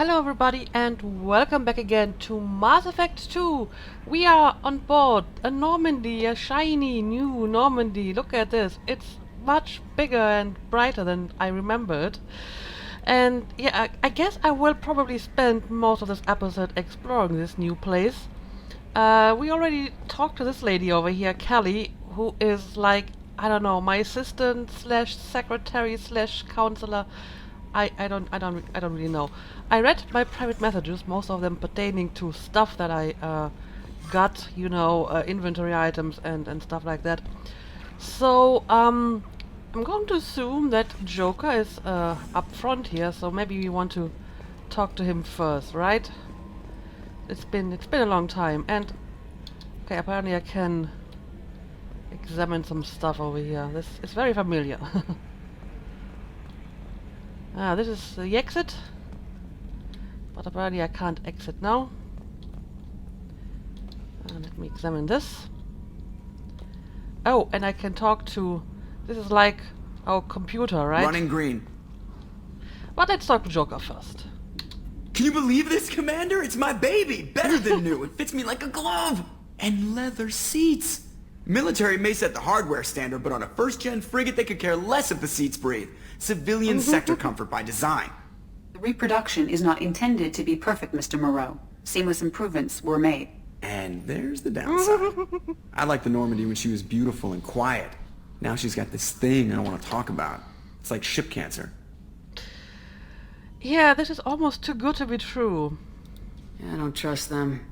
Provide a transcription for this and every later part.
Hello everybody and welcome back again to Mass Effect 2. We are on board a Normandy, a shiny new Normandy. Look at this. It's much bigger and brighter than I remembered. And yeah, I guess I will probably spend most of this episode exploring this new place. We already talked to this lady over here, Kelly, who is like, I don't know, my assistant slash secretary slash counselor. I don't really know. I read my private messages, most of them pertaining to stuff that I got, inventory items and stuff like that. So, I'm going to assume that Joker is up front here, so maybe we want to talk to him first, right? It's been a long time, and okay, apparently I can examine some stuff over here. This is very familiar. This is the exit, but apparently I can't exit now. Let me examine this. Oh, and I can talk to... This is like our computer, right? Running green. But let's talk to Joker first. Can you believe this, Commander? It's my baby! Better than new. It fits me like a glove! And leather seats! Military may set the hardware standard, but on a first-gen frigate they could care less if the seats breathe. Civilian sector comfort by design. The reproduction is not intended to be perfect, Mr. Moreau. Seamless improvements were made. And there's the downside. I liked the Normandy when she was beautiful and quiet. Now she's got this thing I don't want to talk about. It's like ship cancer. Yeah, this is almost too good to be true. I don't trust them.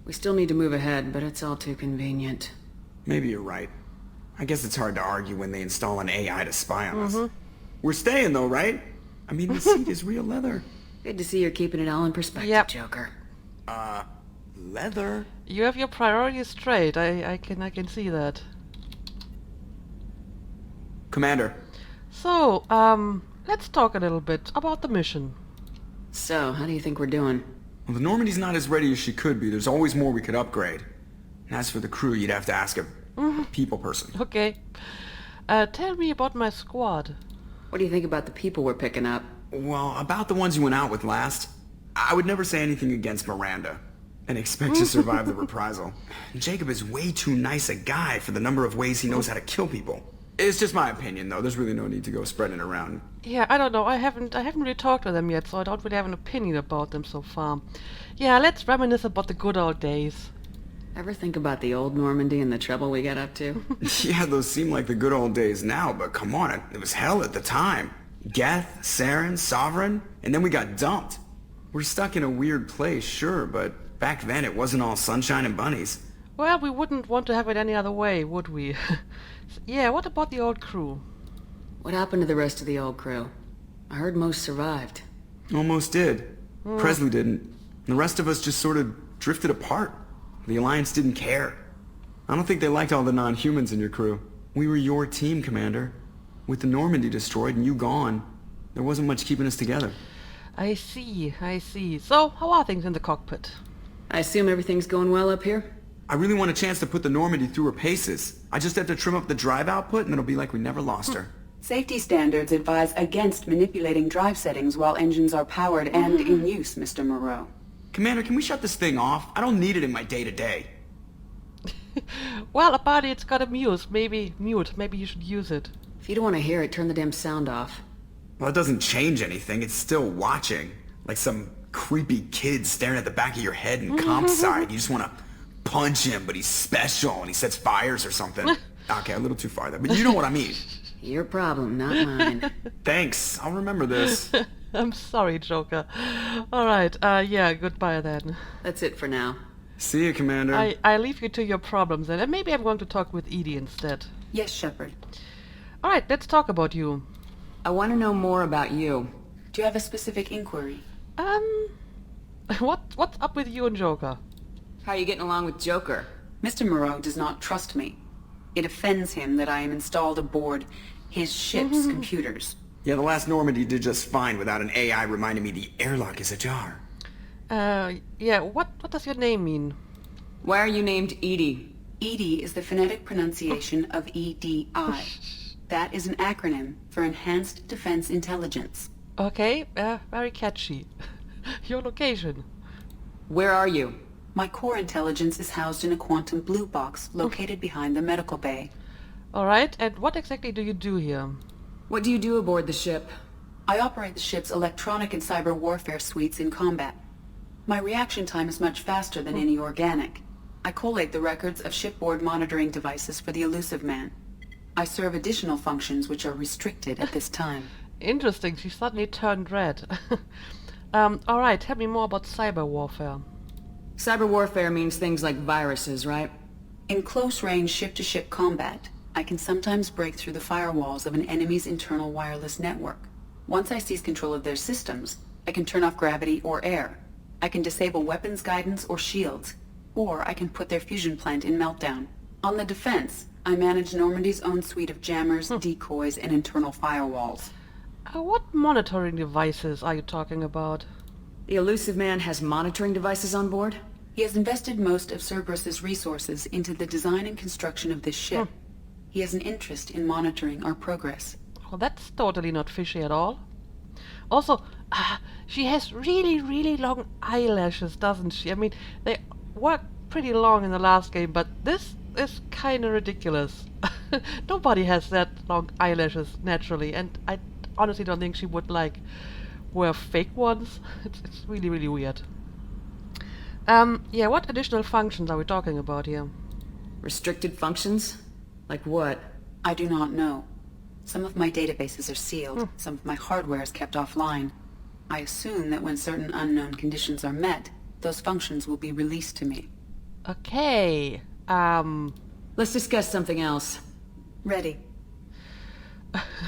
We still need to move ahead, but it's all too convenient. Maybe you're right. I guess it's hard to argue when they install an AI to spy on us. We're staying though, right? I mean, the seat is real leather. Good to see you're keeping it all in perspective, Yep. Joker. Leather? You have your priorities straight. I can see that. Commander. So, let's talk a little bit about the mission. So, how do you think we're doing? Well, the Normandy's not as ready as she could be. There's always more we could upgrade. And as for the crew, you'd have to ask a people person. Okay. Tell me about my squad. What do you think about the people we're picking up? Well, about the ones you went out with last, I would never say anything against Miranda and expect to survive the reprisal. Jacob is way too nice a guy for the number of ways he knows how to kill people. It's just my opinion, though. There's really no need to go spreading it around. Yeah, I don't know. I haven't really talked to them yet, so I don't really have an opinion about them so far. Yeah, let's reminisce about the good old days. Ever think about the old Normandy and the trouble we got up to? Yeah, those seem like the good old days now, but come on, it was hell at the time. Geth, Saren, Sovereign, and then we got dumped. We're stuck in a weird place, sure, but back then it wasn't all sunshine and bunnies. Well, we wouldn't want to have it any other way, would we? Yeah, what about the old crew? What happened to the rest of the old crew? I heard most survived. Almost did. Presley didn't. And the rest of us just sort of drifted apart. The Alliance didn't care. I don't think they liked all the non-humans in your crew. We were your team, Commander. With the Normandy destroyed and you gone, there wasn't much keeping us together. I see. So, how are things in the cockpit? I assume everything's going well up here? I really want a chance to put the Normandy through her paces. I just have to trim up the drive output and it'll be like we never lost her. Safety standards advise against manipulating drive settings while engines are powered and in use, Mr. Moreau. Commander, can we shut this thing off? I don't need it in my day-to-day. Well, apparently it's got a mute. Maybe you should use it. If you don't want to hear it, turn the damn sound off. Well, it doesn't change anything. It's still watching. Like some creepy kid staring at the back of your head in comp side. You just want to punch him, but he's special and he sets fires or something. Okay, a little too far there, but you know what I mean. Your problem, not mine. Thanks. I'll remember this. I'm sorry, Joker. Alright, yeah, goodbye then. That's it for now. See you, Commander. I leave you to your problems then, and maybe I'm going to talk with Edie instead. Yes, Shepard. Alright, let's talk about you. I want to know more about you. Do you have a specific inquiry? What's up with you and Joker? How are you getting along with Joker? Mr. Moreau does not trust me. It offends him that I am installed aboard his ship's computers. Yeah, the last Normandy did just fine without an AI reminding me the airlock is ajar. Yeah, what does your name mean? Why are you named Edie? EDI is the phonetic pronunciation of EDI. That is an acronym for Enhanced Defense Intelligence. Okay, very catchy. your location. Where are you? My core intelligence is housed in a quantum blue box located behind the medical bay. Alright, and what exactly do you do here? What do you do aboard the ship? I operate the ship's electronic and cyber warfare suites in combat. My reaction time is much faster than any organic. I collate the records of shipboard monitoring devices for the elusive man. I serve additional functions which are restricted at this time. Interesting, she suddenly turned red. Alright, tell me more about cyber warfare. Cyber warfare means things like viruses, right? In close-range ship-to-ship combat, I can sometimes break through the firewalls of an enemy's internal wireless network. Once I seize control of their systems, I can turn off gravity or air. I can disable weapons guidance or shields, or I can put their fusion plant in meltdown. On the defense, I manage Normandy's own suite of jammers, decoys, and internal firewalls. What monitoring devices are you talking about? The elusive man has monitoring devices on board? He has invested most of Cerberus's resources into the design and construction of this ship. He has an interest in monitoring our progress. Well, that's totally not fishy at all. Also, she has really, really long eyelashes, doesn't she? I mean, they were pretty long in the last game, but this is kind of ridiculous. Nobody has that long eyelashes naturally, and I honestly don't think she would, like, wear fake ones. It's really, really weird. Yeah, what additional functions are we talking about here? Restricted functions? Like what? I do not know. Some of my databases are sealed. Some of my hardware is kept offline. I assume that when certain unknown conditions are met, those functions will be released to me. Okay, Let's discuss something else. Ready.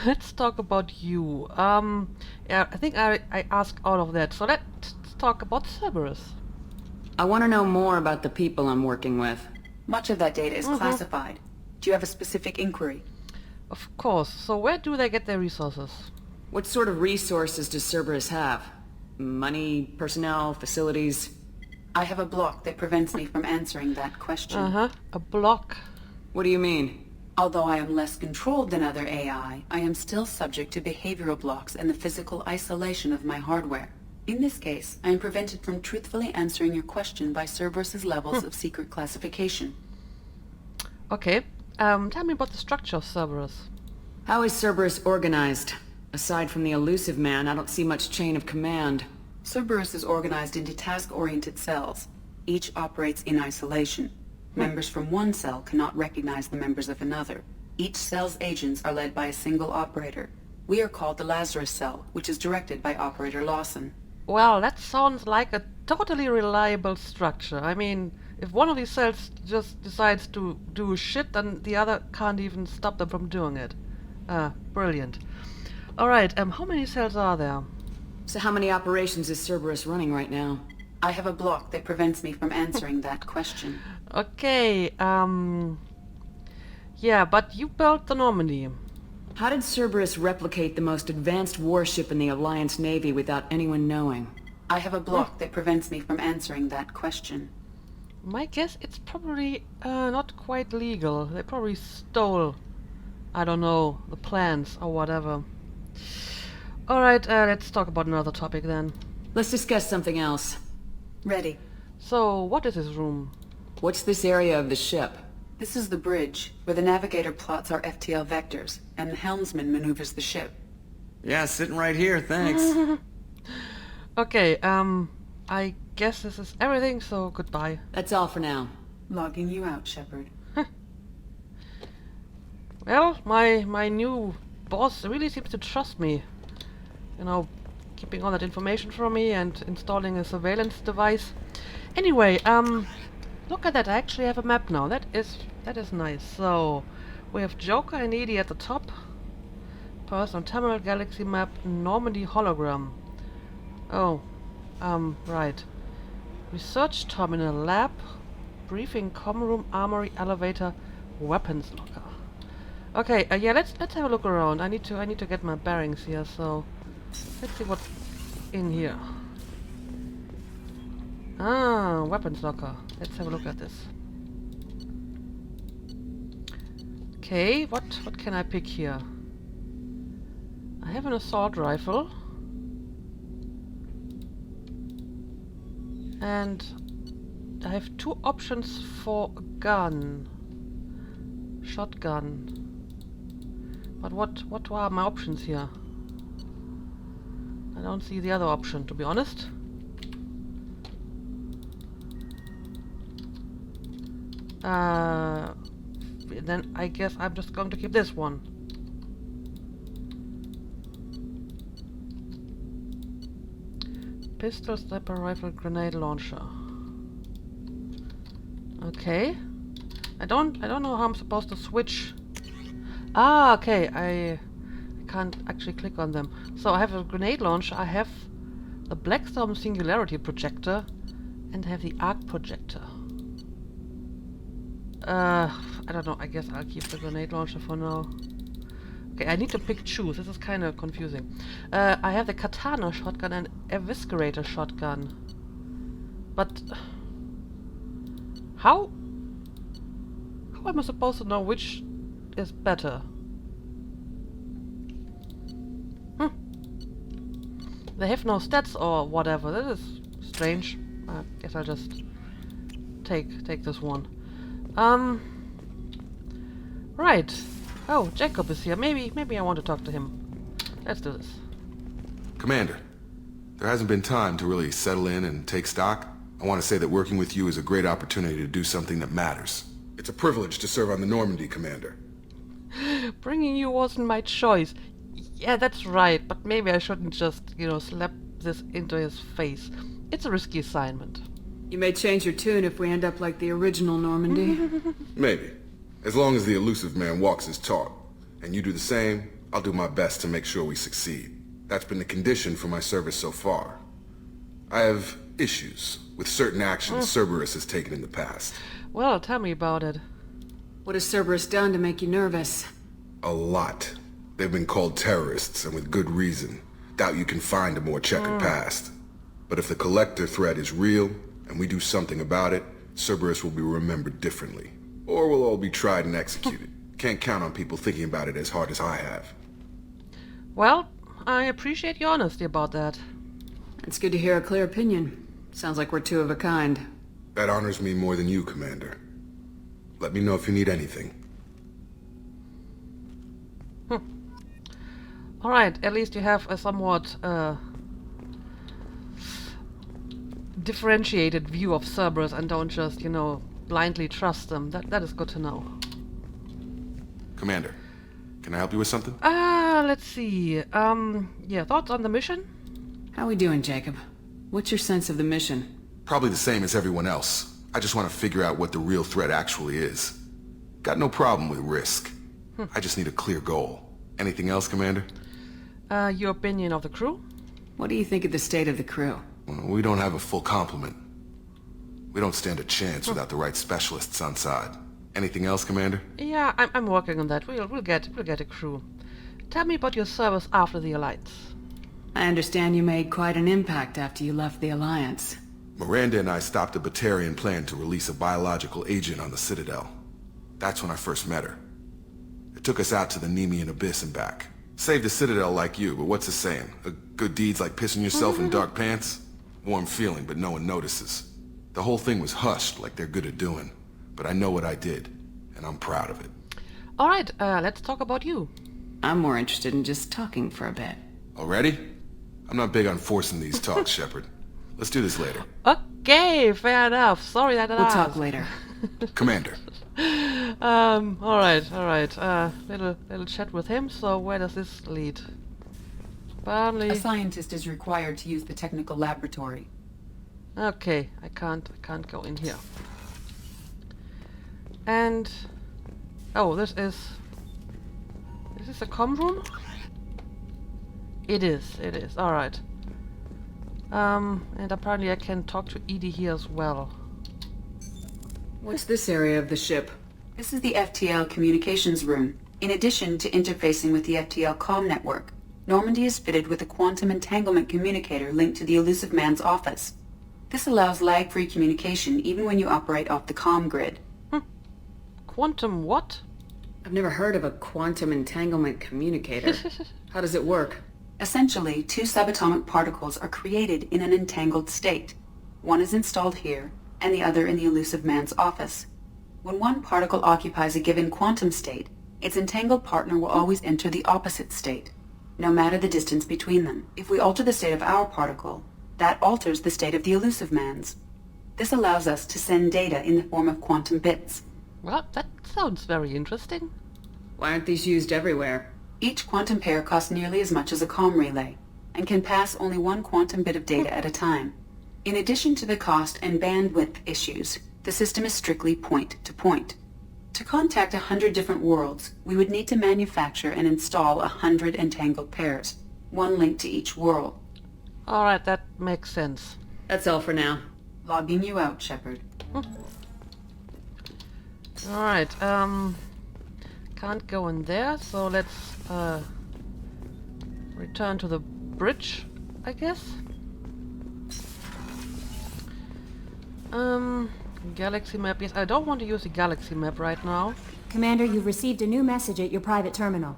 let's talk about you. Yeah, I think I asked all of that, so let's talk about Cerberus. I want to know more about the people I'm working with. Much of that data is classified. Do you have a specific inquiry? Of course, so where do they get their resources? What sort of resources does Cerberus have? Money, personnel, facilities? I have a block that prevents me from answering that question. A block. What do you mean? Although I am less controlled than other AI, I am still subject to behavioral blocks and the physical isolation of my hardware. In this case, I am prevented from truthfully answering your question by Cerberus's levels of secret classification. Okay, tell me about the structure of Cerberus. How is Cerberus organized? Aside from the elusive man, I don't see much chain of command. Cerberus is organized into task-oriented cells. Each operates in isolation. Members from one cell cannot recognize the members of another. Each cell's agents are led by a single operator. We are called the Lazarus Cell, which is directed by Operator Lawson. Well, that sounds like a totally reliable structure. I mean, if one of these cells just decides to do shit, then the other can't even stop them from doing it. Brilliant. Alright, how many cells are there? So how many operations is Cerberus running right now? I have a block that prevents me from answering that question. Okay, yeah, but you built the Normandy. How did Cerberus replicate the most advanced warship in the Alliance Navy without anyone knowing? I have a block that prevents me from answering that question. My guess it's probably not quite legal. They probably stole, I don't know, the plans or whatever. Alright, let's talk about another topic then. Let's discuss something else. Ready. So, what is this room? What's this area of the ship? This is the bridge, where the navigator plots our FTL vectors, and the helmsman maneuvers the ship. Yeah, sitting right here, thanks. Okay, I guess this is everything, so goodbye. That's all for now. Logging you out, Shepard. Well, my new boss really seems to trust me. You know, keeping all that information from me and installing a surveillance device. Anyway, look at that, I actually have a map now. That is nice. So, we have Joker and Edie at the top. Person, Terminal Galaxy map, Normandy hologram. Oh, right. Research terminal, lab, briefing, comm room, armory, elevator, weapons locker. Okay, yeah, let's have a look around. I need to get my bearings here. So, let's see what's in here. Ah, weapons locker. Let's have a look at this. Okay, what can I pick here? I have an assault rifle. And I have two options for a gun. Shotgun. But what are my options here? I don't see the other option, to be honest. Then I guess I'm just going to keep this one. Pistol, sniper rifle, grenade launcher. Okay. I don't know how I'm supposed to switch. Ah, okay. I can't actually click on them. So I have a grenade launcher, I have the Blackstorm Singularity Projector, and I have the Arc Projector. I don't know, I guess I'll keep the grenade launcher for now. Okay, I need to choose. This is kind of confusing. I have the Katana shotgun and Eviscerator shotgun. But how am I supposed to know which is better? They have no stats or whatever. That is strange. I guess I'll just take this one. Right. Oh, Jacob is here. Maybe I want to talk to him. Let's do this. Commander, there hasn't been time to really settle in and take stock. I want to say that working with you is a great opportunity to do something that matters. It's a privilege to serve on the Normandy, Commander. Bringing you wasn't my choice. Yeah, that's right, but maybe I shouldn't just, slap this into his face. It's a risky assignment. You may change your tune if we end up like the original Normandy. Maybe. As long as the elusive man walks his talk, and you do the same, I'll do my best to make sure we succeed. That's been the condition for my service so far. I have issues with certain actions Cerberus has taken in the past. Well, tell me about it. What has Cerberus done to make you nervous? A lot. They've been called terrorists, and with good reason. Doubt you can find a more checkered past. But if the Collector threat is real, and we do something about it, Cerberus will be remembered differently. Or we'll all be tried and executed. Can't count on people thinking about it as hard as I have. Well, I appreciate your honesty about that. It's good to hear a clear opinion. Sounds like we're two of a kind. That honors me more than you, Commander. Let me know if you need anything. Alright, at least you have a somewhat differentiated view of Cerberus and don't just, blindly trust them. That is good to know. Commander, can I help you with something? Let's see. Yeah, thoughts on the mission? How we doing, Jacob? What's your sense of the mission? Probably the same as everyone else. I just want to figure out what the real threat actually is. Got no problem with risk. I just need a clear goal. Anything else, Commander? Your opinion of the crew? What do you think of the state of the crew? Well, we don't have a full complement. We don't stand a chance without the right specialists on side. Anything else, Commander? Yeah, I'm working on that. We'll get a crew. Tell me about your service after the Alliance. I understand you made quite an impact after you left the Alliance. Miranda and I stopped a Batarian plan to release a biological agent on the Citadel. That's when I first met her. It took us out to the Nemean Abyss and back. Saved the Citadel like you, but what's the saying? A good deed's like pissing yourself in dark pants? Warm feeling, but no one notices. The whole thing was hushed, like they're good at doing. But I know what I did, and I'm proud of it. Alright, let's talk about you. I'm more interested in just talking for a bit. Already? I'm not big on forcing these talks, Shepard. Let's do this later. Okay, fair enough. Sorry that I We'll asked. talk later. Commander. Alright. Little chat with him, so where does this lead? Burnley. A scientist is required to use the technical laboratory. Okay, I can't go in here. And oh, this is this a comm room? It is. Alright. And apparently I can talk to Edie here as well. What's this area of the ship? This is the FTL communications room. In addition to interfacing with the FTL comm network, Normandy is fitted with a quantum entanglement communicator linked to the elusive man's office. This allows lag-free communication even when you operate off the comm grid. Quantum what? I've never heard of a quantum entanglement communicator. How does it work? Essentially, two subatomic particles are created in an entangled state. One is installed here, and the other in the elusive man's office. When one particle occupies a given quantum state, its entangled partner will always enter the opposite state, no matter the distance between them. If we alter the state of our particle, that alters the state of the elusive man's. This allows us to send data in the form of quantum bits. Well, that sounds very interesting. Why aren't these used everywhere? Each quantum pair costs nearly as much as a comm relay, and can pass only one quantum bit of data at a time. In addition to the cost and bandwidth issues, the system is strictly point-to-point. To contact 100 different worlds, we would need to manufacture and install 100 entangled pairs, one link to each world. Alright, that makes sense. That's all for now. Logging you out, Shepard. Alright, can't go in there, so let's return to the bridge, I guess. Galaxy map, yes, I don't want to use the galaxy map right now. Commander, you've received a new message at your private terminal.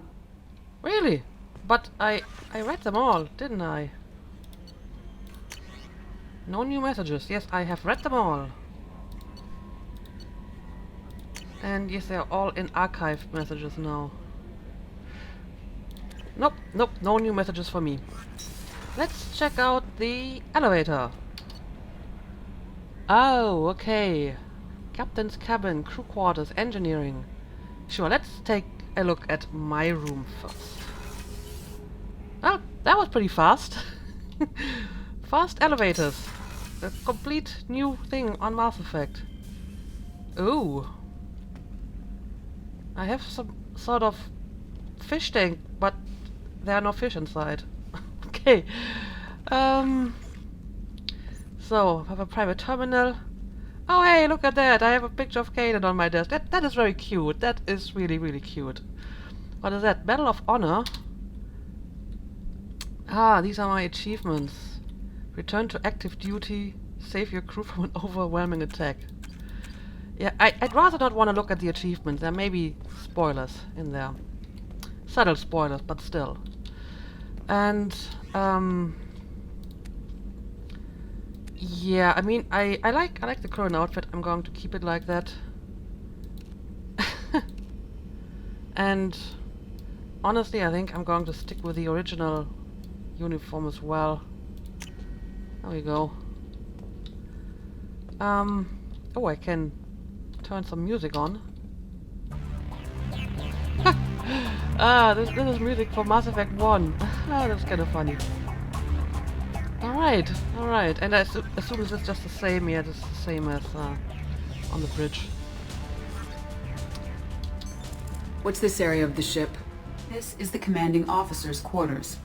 Really? But I read them all, didn't I? No new messages. Yes, I have read them all. And yes, they are all in archived messages now. Nope, nope, no new messages for me. Let's check out the elevator. Oh, okay. Captain's cabin, crew quarters, engineering. Sure, let's take a look at my room first. Oh, that was pretty fast. Fast elevators. A complete new thing on Mass Effect. Ooh. I have some sort of fish tank, but there are no fish inside. Okay. So, I have a private terminal. Oh hey, look at that! I have a picture of Kaden on my desk. That is very cute. That is really, really cute. What is that? Medal of Honor? Ah, these are my achievements. Return to active duty. Save your crew from an overwhelming attack. Yeah, I'd rather not want to look at the achievements. There may be spoilers in there. Subtle spoilers, but still. And, yeah, I mean, I like the current outfit. I'm going to keep it like that. And honestly, I think I'm going to stick with the original uniform as well. There we go. Oh, I can turn some music on. This is music for Mass Effect 1. That's kind of funny. Alright, alright. And as soon as it's just the same, yeah, it's the same as on the bridge. What's this area of the ship? This is the commanding officer's quarters.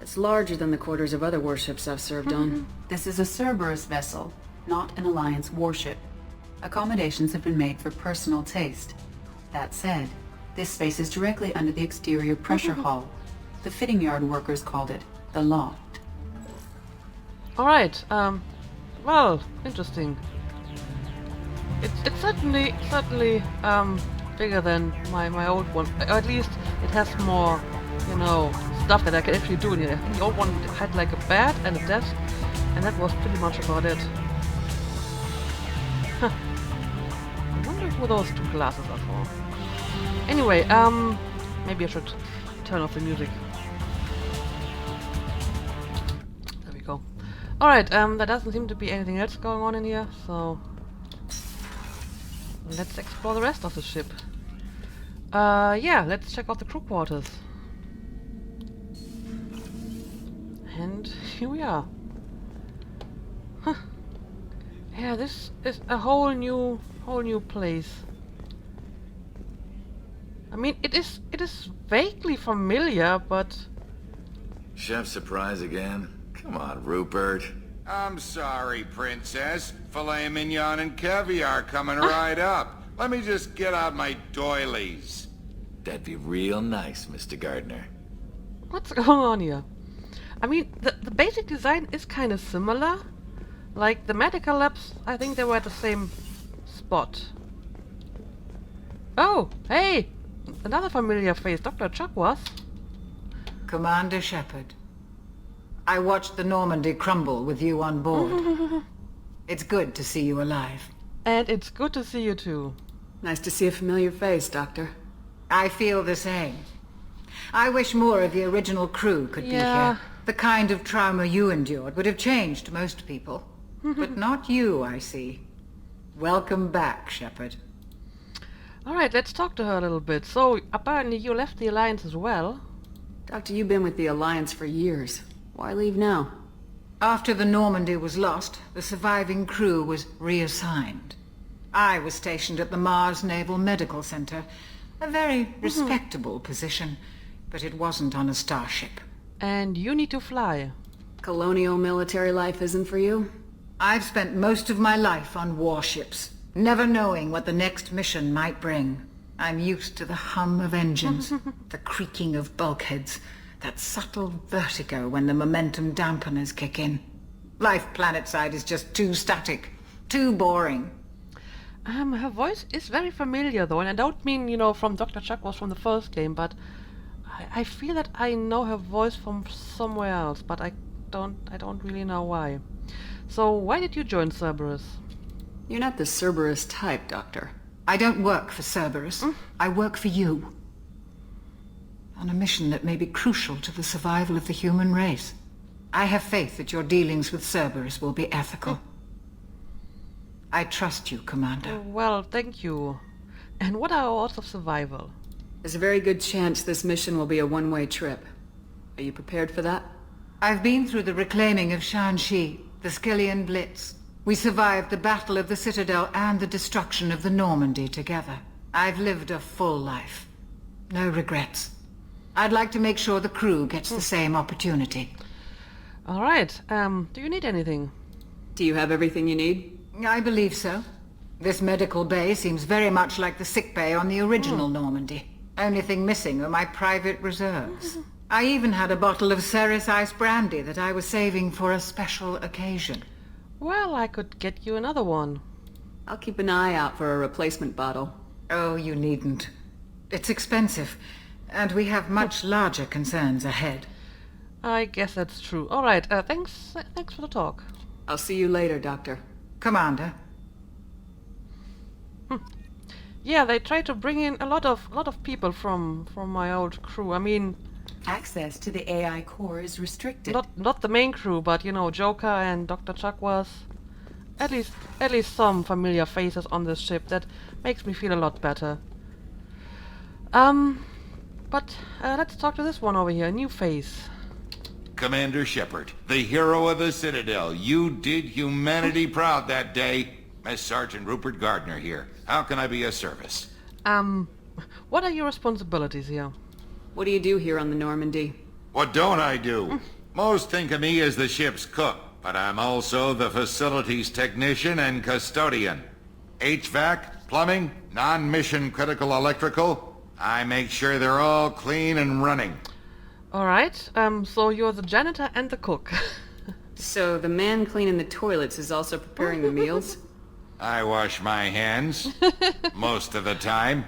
It's larger than the quarters of other warships I've served on. This is a Cerberus vessel, not an Alliance warship. Accommodations have been made for personal taste. That said, this space is directly under the exterior pressure hull. The fitting yard workers called it the loft. Alright, well, interesting. It's certainly bigger than my old one. At least it has more, you know, stuff that I can actually do in here. I think the old one had like a bed and a desk, and that was pretty much about it. Huh. I wonder who those two glasses are for. Anyway, maybe I should turn off the music. There we go. Alright, there doesn't seem to be anything else going on in here, so let's explore the rest of the ship. Yeah, let's check out the crew quarters. And here we are. Huh. Yeah, this is a whole new place. I mean, it is vaguely familiar, but Chef surprise again? Come on, Rupert. I'm sorry, Princess. Filet mignon and caviar coming right up. Let me just get out my doilies. That'd be real nice, Mr. Gardner. what's going on here? I mean, the basic design is kind of similar. Like the medical labs, I think they were at the same spot. Oh, hey! Another familiar face, Dr. Chuck was. Commander Shepard, I watched the Normandy crumble with you on board. It's good to see you alive. And it's good to see you too. Nice to see a familiar face, Doctor. I feel the same. I wish more of the original crew could be Yeah. here. The kind of trauma you endured would have changed most people. But not you, I see. Welcome back, Shepard. Alright, let's talk to her a little bit. So, apparently you left the Alliance as well. Doctor, you've been with the Alliance for years. Why leave now? After the Normandy was lost, the surviving crew was reassigned. I was stationed at the Mars Naval Medical Center. A very respectable position, but it wasn't on a starship. And you need to fly. Colonial military life isn't for you? I've spent most of my life on warships, never knowing what the next mission might bring. I'm used to the hum of engines, the creaking of bulkheads, that subtle vertigo when the momentum dampeners kick in. Life planetside is just too static, too boring. Her voice is very familiar though, and I don't mean, you know, from Dr. Chuckles from the first game, but I feel that I know her voice from somewhere else, but I don't really know why. So why did you join Cerberus? You're not the Cerberus type, Doctor. I don't work for Cerberus. I work for you. On a mission that may be crucial to the survival of the human race. I have faith that your dealings with Cerberus will be ethical. I trust you, Commander. Well, thank you. And what are our odds of survival? There's a very good chance this mission will be a one-way trip. Are you prepared for that? I've been through the reclaiming of Shanxi, the Skillian Blitz. We survived the Battle of the Citadel and the destruction of the Normandy together. I've lived a full life. No regrets. I'd like to make sure the crew gets the same opportunity. Alright, do you need anything? Do you have everything you need? I believe so. This medical bay seems very much like the sick bay on the original Normandy. Only thing missing are my private reserves. I even had a bottle of Ceres Ice brandy that I was saving for a special occasion. Well, I could get you another one. I'll keep an eye out for a replacement bottle. Oh, you needn't. It's expensive, and we have much larger concerns ahead. I guess that's true. Alright, thanks for the talk. I'll see you later, Doctor. Commander. Yeah, they try to bring in a lot of people from my old crew. I mean, Access to the AI core is restricted. not the main crew, but you know, Joker and Dr. Chuck was at least some familiar faces on this ship. That makes me feel a lot better. But let's talk to this one over here, a new face. Commander Shepard, the hero of the Citadel. You did humanity proud that day. Mass Sergeant Rupert Gardner here. How can I be of service? What are your responsibilities here? What do you do here on the Normandy? What don't I do? Most think of me as the ship's cook, but I'm also the facilities technician and custodian. HVAC, plumbing, non-mission critical electrical. I make sure they're all clean and running. Alright, so you're the janitor and the cook. So the man cleaning the toilets is also preparing the meals? I wash my hands most of the time.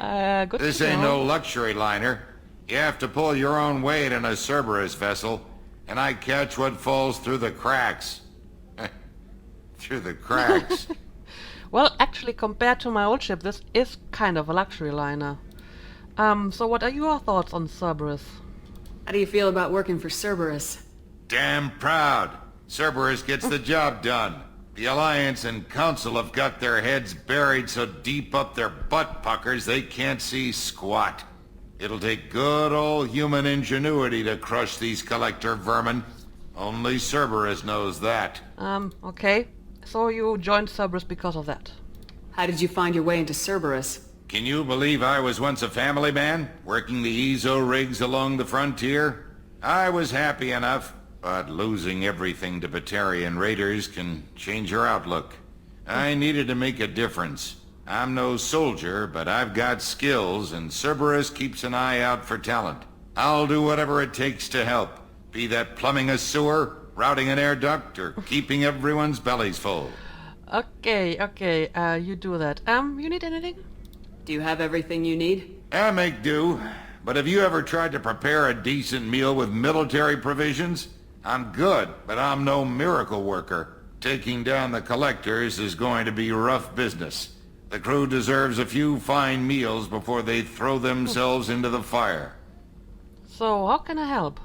Good This to ain't know. no luxury liner. You have to pull your own weight in a Cerberus vessel, and I catch what falls through the cracks. Through the cracks. Well, actually, compared to my old ship, this is kind of a luxury liner. So what are your thoughts on Cerberus? How do you feel about working for Cerberus? Damn proud. Cerberus gets the job done. The Alliance and Council have got their heads buried so deep up their butt puckers they can't see squat. It'll take good old human ingenuity to crush these collector vermin. Only Cerberus knows that. Okay. So you joined Cerberus because of that. How did you find your way into Cerberus? Can you believe I was once a family man, working the EZO rigs along the frontier? I was happy enough, but losing everything to Batarian raiders can change your outlook. I needed to make a difference. I'm no soldier, but I've got skills, and Cerberus keeps an eye out for talent. I'll do whatever it takes to help, be that plumbing a sewer, routing an air duct, or keeping everyone's bellies full. Okay, you do that. You need anything? Do you have everything you need? I make do, but have you ever tried to prepare a decent meal with military provisions? I'm good, but I'm no miracle worker. taking down the collectors is going to be rough business. The crew deserves a few fine meals before they throw themselves into the fire. So, how can I help?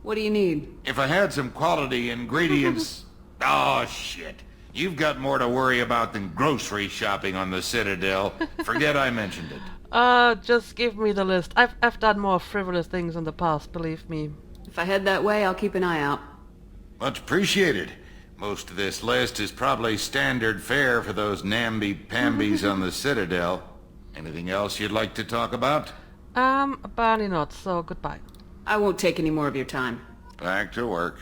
What do you need? If I had some quality ingredients... Oh, shit. You've got more to worry about than grocery shopping on the Citadel. Forget I mentioned it. Just give me the list. I've done more frivolous things in the past, believe me. If I head that way, I'll keep an eye out. Much appreciated. Most of this list is probably standard fare for those namby-pambies on the Citadel. Anything else you'd like to talk about? Apparently not, so goodbye. I won't take any more of your time. Back to work.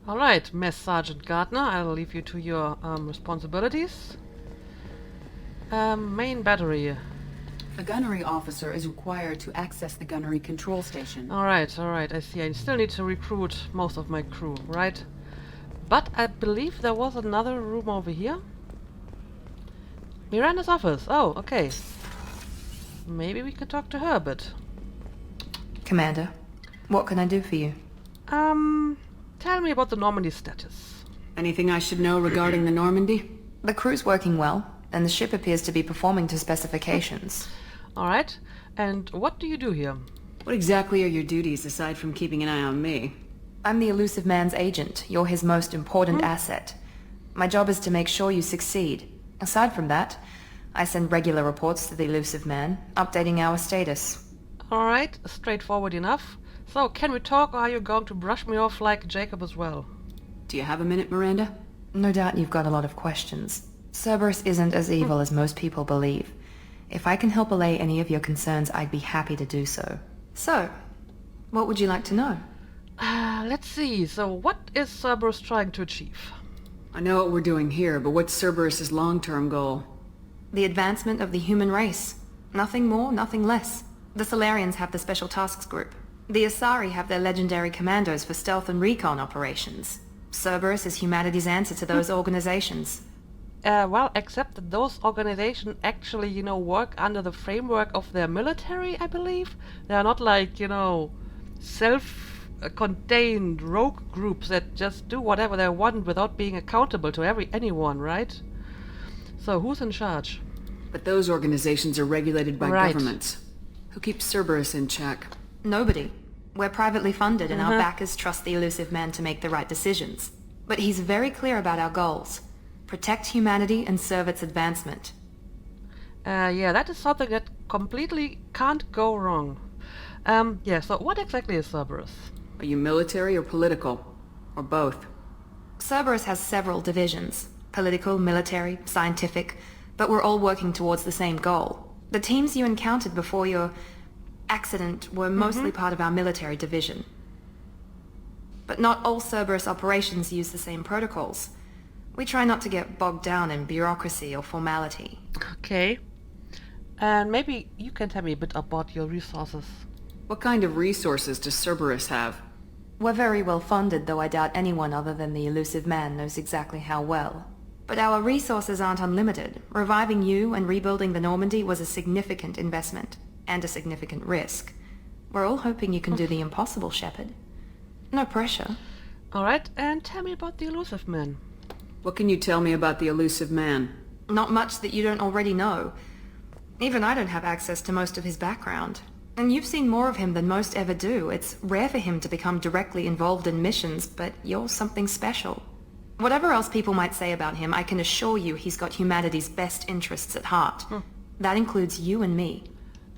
Alright, Mess Sergeant Gardner, I'll leave you to your responsibilities. Main battery. A gunnery officer is required to access the gunnery control station. Alright, I see. I still need to recruit most of my crew, right? But I believe there was another room over here. Miranda's office. Oh, okay. Maybe we can talk to her a bit. Commander, what can I do for you? Tell me about the Normandy status. Anything I should know regarding the Normandy? The crew's working well, and the ship appears to be performing to specifications. Alright, and what do you do here? What exactly are your duties aside from keeping an eye on me? I'm the elusive man's agent. You're his most important asset. My job is to make sure you succeed. Aside from that, I send regular reports to the elusive man, updating our status. Alright, straightforward enough. So, can we talk, or are you going to brush me off like Jacob as well? Do you have a minute, Miranda? No doubt you've got a lot of questions. Cerberus isn't as evil as most people believe. If I can help allay any of your concerns, I'd be happy to do so. So, what would you like to know? Let's see. So, what is Cerberus trying to achieve? I know what we're doing here, but what's Cerberus's long-term goal? The advancement of the human race. Nothing more, nothing less. The Solarians have the Special Tasks Group. The Asari have their legendary commandos for stealth and recon operations. Cerberus is humanity's answer to those organizations. Well, except that those organizations actually, work under the framework of their military, I believe. They are not like, self-contained rogue groups that just do whatever they want without being accountable to anyone, right? So, who's in charge? But those organizations are regulated by Right. governments. Who keeps Cerberus in check? Nobody. We're privately funded and our backers trust the elusive man to make the right decisions. But he's very clear about our goals. Protect humanity and serve its advancement. Yeah, that is something that completely can't go wrong. So what exactly is Cerberus? Are you military or political? Or both? Cerberus has several divisions. Political, military, scientific. But we're all working towards the same goal. The teams you encountered before your accident were mostly part of our military division. But not all Cerberus operations use the same protocols. We try not to get bogged down in bureaucracy or formality. Okay. And maybe you can tell me a bit about your resources. What kind of resources does Cerberus have? We're very well funded, though I doubt anyone other than the elusive man knows exactly how well. But our resources aren't unlimited. Reviving you and rebuilding the Normandy was a significant investment, and a significant risk. We're all hoping you can do the impossible, Shepard. No pressure. Alright, and tell me about the elusive man. What can you tell me about the elusive man? Not much that you don't already know. Even I don't have access to most of his background. And you've seen more of him than most ever do. It's rare for him to become directly involved in missions, but you're something special. Whatever else people might say about him, I can assure you he's got humanity's best interests at heart. That includes you and me.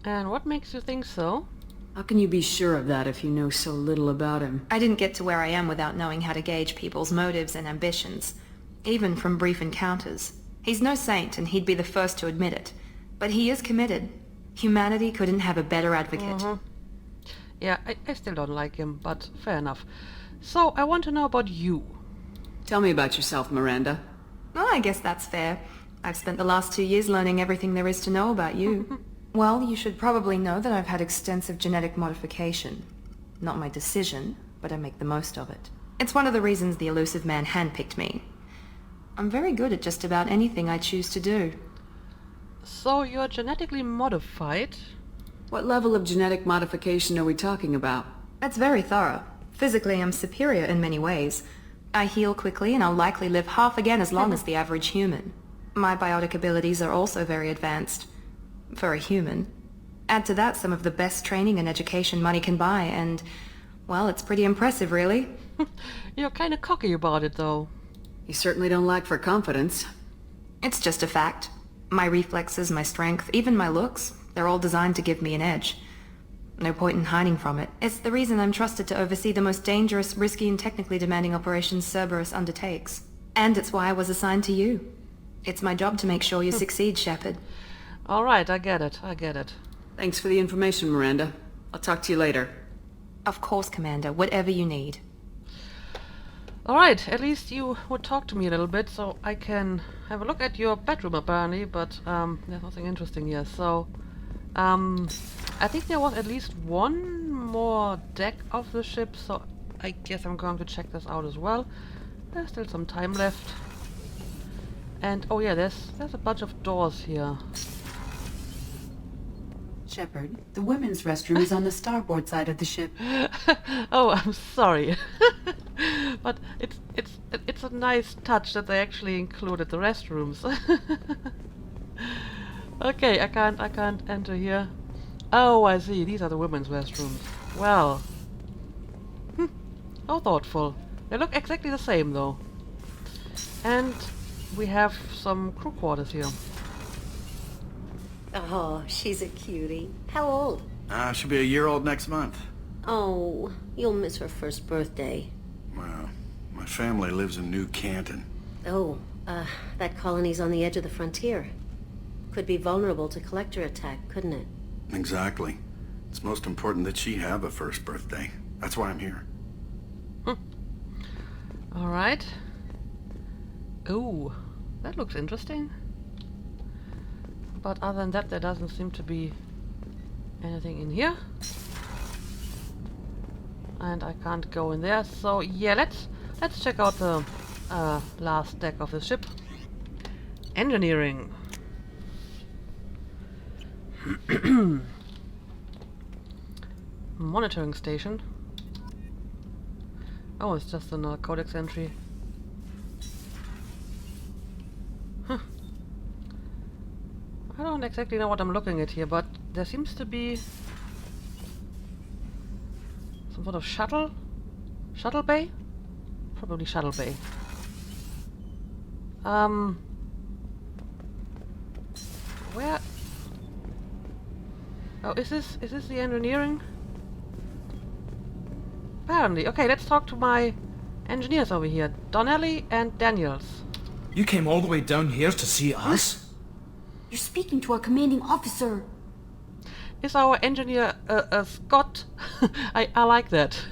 And what makes you think so? How can you be sure of that if you know so little about him? I didn't get to where I am without knowing how to gauge people's motives and ambitions, even from brief encounters. He's no saint, and he'd be the first to admit it. But he is committed. Humanity couldn't have a better advocate. Yeah, I still don't like him, but fair enough. So, I want to know about you. Tell me about yourself, Miranda. Well, I guess that's fair. I've spent the last 2 years learning everything there is to know about you. Well, you should probably know that I've had extensive genetic modification. Not my decision, but I make the most of it. It's one of the reasons the elusive man handpicked me. I'm very good at just about anything I choose to do. So, you're genetically modified? What level of genetic modification are we talking about? That's very thorough. Physically, I'm superior in many ways. I heal quickly and I'll likely live half again as long as the average human. My biotic abilities are also very advanced. For a human. Add to that some of the best training and education money can buy, and, well, it's pretty impressive, really. You're kind of cocky about it, though. You certainly don't lack for confidence. It's just a fact. My reflexes, my strength, even my looks, they're all designed to give me an edge. No point in hiding from it. It's the reason I'm trusted to oversee the most dangerous, risky, and technically demanding operations Cerberus undertakes. And it's why I was assigned to you. It's my job to make sure you succeed, Shepard. All right, I get it. Thanks for the information, Miranda. I'll talk to you later. Of course, Commander. Whatever you need. All right, at least you would talk to me a little bit, so I can have a look at your bedroom, apparently, but there's nothing interesting here. So, I think there was at least one more deck of the ship, so I guess I'm going to check this out as well. There's still some time left. And, oh yeah, there's a bunch of doors here. Shepard, the women's restroom is on the starboard side of the ship. Oh, I'm sorry. But it's a nice touch that they actually included the restrooms. Okay, I can't enter here. Oh, I see. These are the women's restrooms. Well. How thoughtful. They look exactly the same, though. And we have some crew quarters here. Oh, she's a cutie. How old? She'll be a year old next month. Oh, you'll miss her first birthday. Well, my family lives in New Canton. Oh, that colony's on the edge of the frontier. Could be vulnerable to collector attack, couldn't it? Exactly. It's most important that she have a first birthday. That's why I'm here. All right. Ooh, that looks interesting. But other than that, there doesn't seem to be anything in here. And I can't go in there, so yeah, let's check out the last deck of the ship. Engineering. Monitoring station. Oh, it's just another codex entry. Huh. I don't exactly know what I'm looking at here, but there seems to be some sort of shuttle bay? Probably shuttle bay. Where? Oh, is this the engineering? Apparently. Okay, let's talk to my engineers over here. Donnelly and Daniels. You came all the way down here to see us? You're speaking to our commanding officer. Is our engineer Scott? I like that.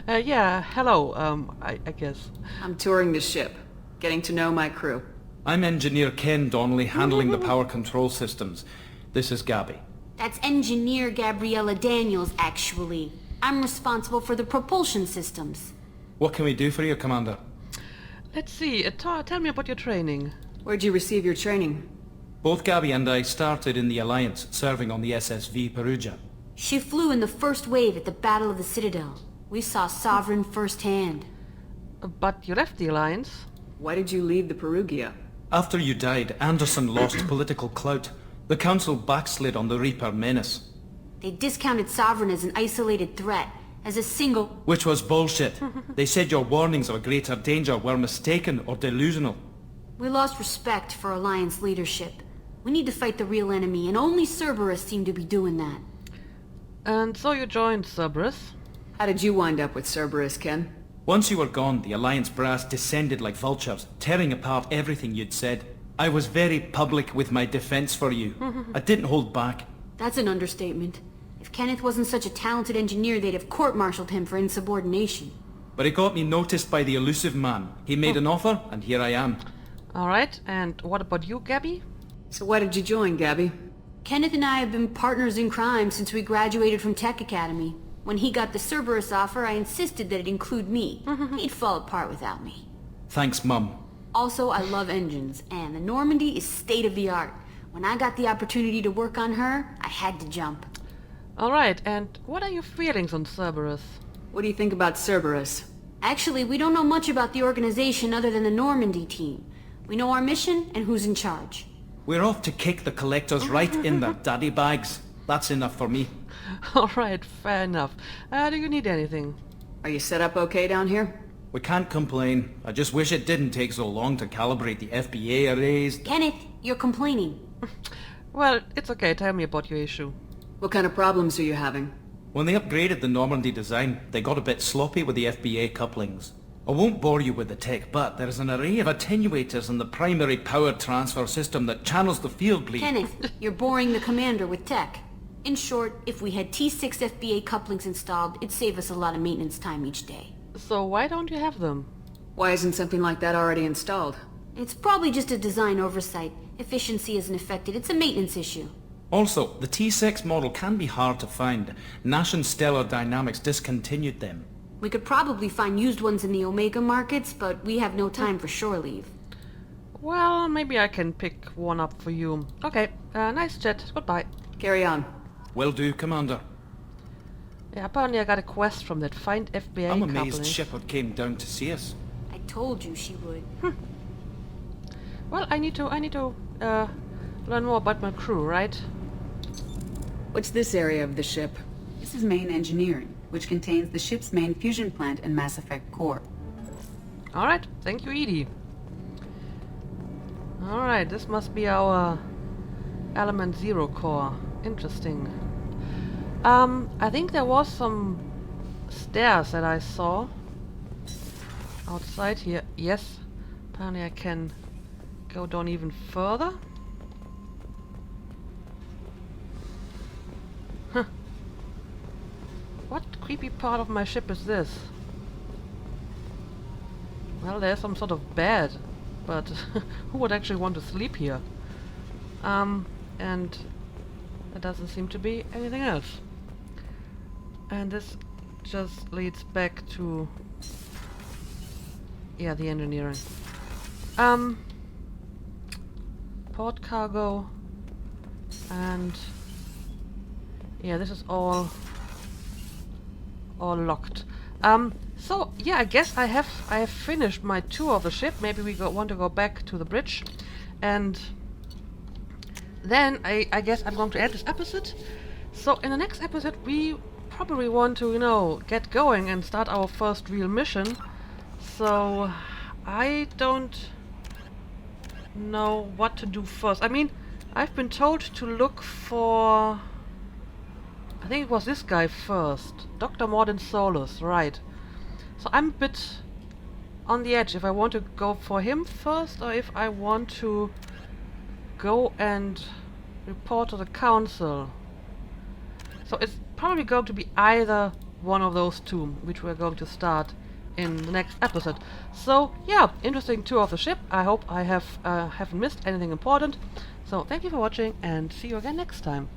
Yeah, hello, I guess. I'm touring the ship, getting to know my crew. I'm Engineer Ken Donnelly, handling the power control systems. This is Gabby. That's Engineer Gabriella Daniels, actually. I'm responsible for the propulsion systems. What can we do for you, Commander? Let's see, tell me about your training. Where'd you receive your training? Both Gabby and I started in the Alliance, serving on the SSV Perugia. She flew in the first wave at the Battle of the Citadel. We saw Sovereign firsthand. But you left the Alliance. Why did you leave the Perugia? After you died, Anderson lost political clout. The Council backslid on the Reaper menace. They discounted Sovereign as an isolated threat, as a single... Which was bullshit. They said your warnings of a greater danger were mistaken or delusional. We lost respect for Alliance leadership. We need to fight the real enemy, and only Cerberus seemed to be doing that. And so you joined Cerberus. How did you wind up with Cerberus, Ken? Once you were gone, the Alliance brass descended like vultures, tearing apart everything you'd said. I was very public with my defense for you. I didn't hold back. That's an understatement. If Kenneth wasn't such a talented engineer, they'd have court-martialed him for insubordination. But it got me noticed by the elusive man. He made an offer, and here I am. Alright, and what about you, Gabby? So why did you join, Gabby? Kenneth and I have been partners in crime since we graduated from Tech Academy. When he got the Cerberus offer, I insisted that it include me. He'd fall apart without me. Thanks, Mum. Also, I love engines, and the Normandy is state-of-the-art. When I got the opportunity to work on her, I had to jump. Alright, and what are your feelings on Cerberus? What do you think about Cerberus? Actually, we don't know much about the organization other than the Normandy team. We know our mission and who's in charge. We're off to kick the collectors right in their daddy bags. That's enough for me. Alright, fair enough. Do you need anything? Are you set up okay down here? We can't complain. I just wish it didn't take so long to calibrate the FBA arrays. Kenneth, you're complaining. Well, it's okay. Tell me about your issue. What kind of problems are you having? When they upgraded the Normandy design, they got a bit sloppy with the FBA couplings. I won't bore you with the tech, but there's an array of attenuators in the primary power transfer system that channels the field bleed. Kenneth, you're boring the commander with tech. In short, if we had T6 FBA couplings installed, it'd save us a lot of maintenance time each day. So why don't you have them? Why isn't something like that already installed? It's probably just a design oversight. Efficiency isn't affected. It's a maintenance issue. Also, the T6 model can be hard to find. Nash and Stellar Dynamics discontinued them. We could probably find used ones in the Omega markets, but we have no time for shore leave. Well, maybe I can pick one up for you. Okay, nice chat. Goodbye. Carry on. Will do, Commander. Yeah, apparently I got a quest from that. Find FBA I'm amazed coupling. Shepard came down to see us. I told you she would. Well, I need to learn more about my crew, right? What's this area of the ship? This is main engineering, which contains the ship's main fusion plant and Mass Effect core. Alright, thank you, Edie. Alright, this must be our Element Zero core. Interesting. I think there was some stairs that I saw outside here. Yes, apparently I can go down even further. Huh. What creepy part of my ship is this? Well, there's some sort of bed, but who would actually want to sleep here? And there doesn't seem to be anything else. And this just leads back to, yeah, the engineering. Port cargo, and yeah, this is all locked. So yeah, I guess I have finished my tour of the ship. Maybe we want to go back to the bridge, and then I guess I'm going to end this episode. So in the next episode we probably want to, you know, get going and start our first real mission. So I don't know what to do first. I mean, I've been told to look for, I think it was this guy first, Dr. Mordin Solus, right? So I'm a bit on the edge if I want to go for him first or if I want to go and report to the council. So it's probably going to be either one of those two, which we're going to start in the next episode. So yeah, interesting tour of the ship. I hope I haven't missed anything important. So thank you for watching and see you again next time.